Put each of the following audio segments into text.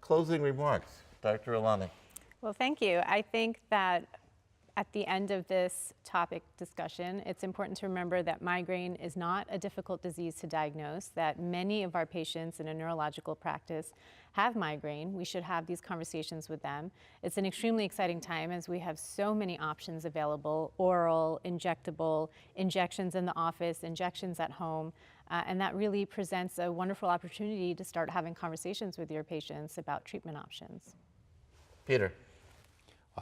Closing remarks, Dr. Alani. Well, thank you. I think that at the end of this topic discussion, it's important to remember that migraine is not a difficult disease to diagnose, that many of our patients in a neurological practice have migraine. We should have these conversations with them. It's an extremely exciting time as we have so many options available: oral, injectable, injections in the office, injections at home. And that really presents a wonderful opportunity to start having conversations with your patients about treatment options. Peter.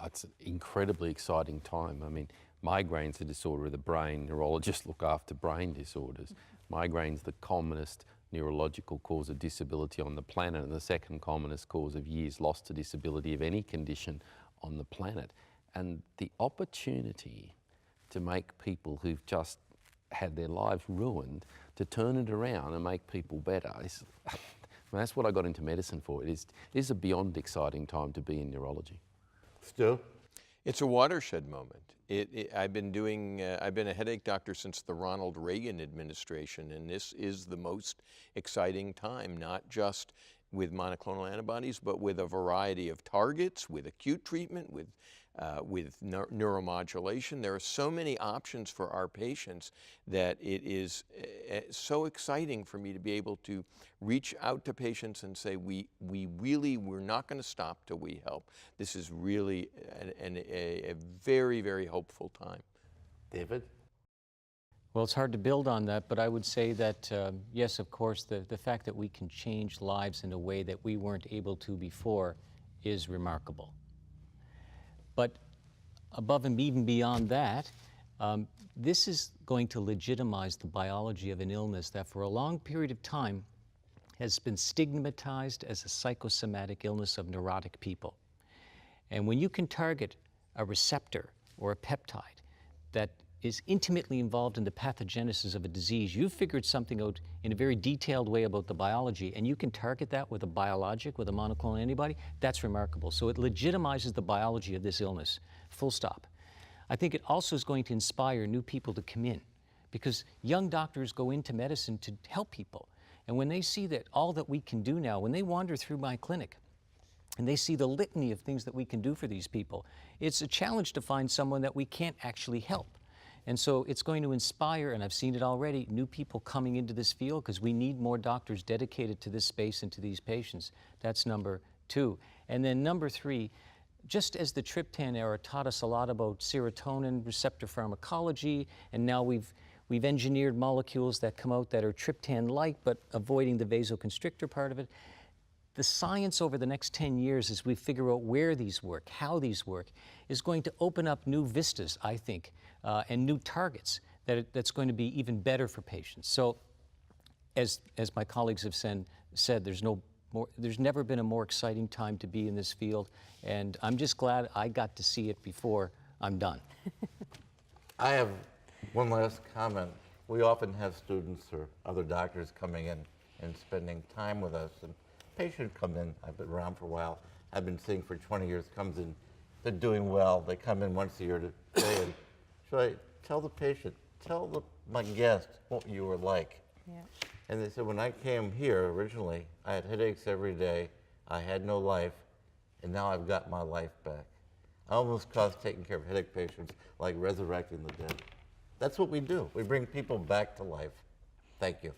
It's an incredibly exciting time. I mean, migraine's a disorder of the brain. Neurologists look after brain disorders. Migraine's the commonest neurological cause of disability on the planet and the second commonest cause of years lost to disability of any condition on the planet. And the opportunity to make people who've just had their lives ruined, to turn it around and make people better, that's what I got into medicine for. It is a beyond exciting time to be in neurology. Stu? It's a watershed moment. I've been a headache doctor since the Ronald Reagan administration, and this is the most exciting time, not just with monoclonal antibodies, but with a variety of targets, with acute treatment, with neuromodulation. There are so many options for our patients that it is so exciting for me to be able to reach out to patients and say, we're not going to stop till we help. This is really a very, very hopeful time. David? Well, it's hard to build on that, but I would say that, yes, of course, the fact that we can change lives in a way that we weren't able to before is remarkable. But above and even beyond that, this is going to legitimize the biology of an illness that for a long period of time has been stigmatized as a psychosomatic illness of neurotic people. And when you can target a receptor or a peptide that is intimately involved in the pathogenesis of a disease, you've figured something out in a very detailed way about the biology, and you can target that with a biologic, with a monoclonal antibody, that's remarkable. So it legitimizes the biology of this illness, full stop. I think it also is going to inspire new people to come in, because young doctors go into medicine to help people. And when they see that all that we can do now, when they wander through my clinic, and they see the litany of things that we can do for these people, it's a challenge to find someone that we can't actually help. And so it's going to inspire, and I've seen it already, new people coming into this field, because we need more doctors dedicated to this space and to these patients. That's number two. And then number three, just as the triptan era taught us a lot about serotonin receptor pharmacology, and now we've engineered molecules that come out that are triptan-like, but avoiding the vasoconstrictor part of it. The science over the next 10 years, as we figure out where these work, how these work, is going to open up new vistas, I think, and new targets that's going to be even better for patients. So, as my colleagues have said, there's never been a more exciting time to be in this field, and I'm just glad I got to see it before I'm done. I have one last comment. We often have students or other doctors coming in and spending time with us, and patient come in, I've been around for a while, I've been seeing for 20 years, comes in, they're doing well, they come in once a year to say, and should I tell the patient, tell my guest what you were like? Yeah. And they said, when I came here originally, I had headaches every day, I had no life, and now I've got my life back. I almost cause taking care of headache patients like resurrecting the dead. That's what we do. We bring people back to life. Thank you.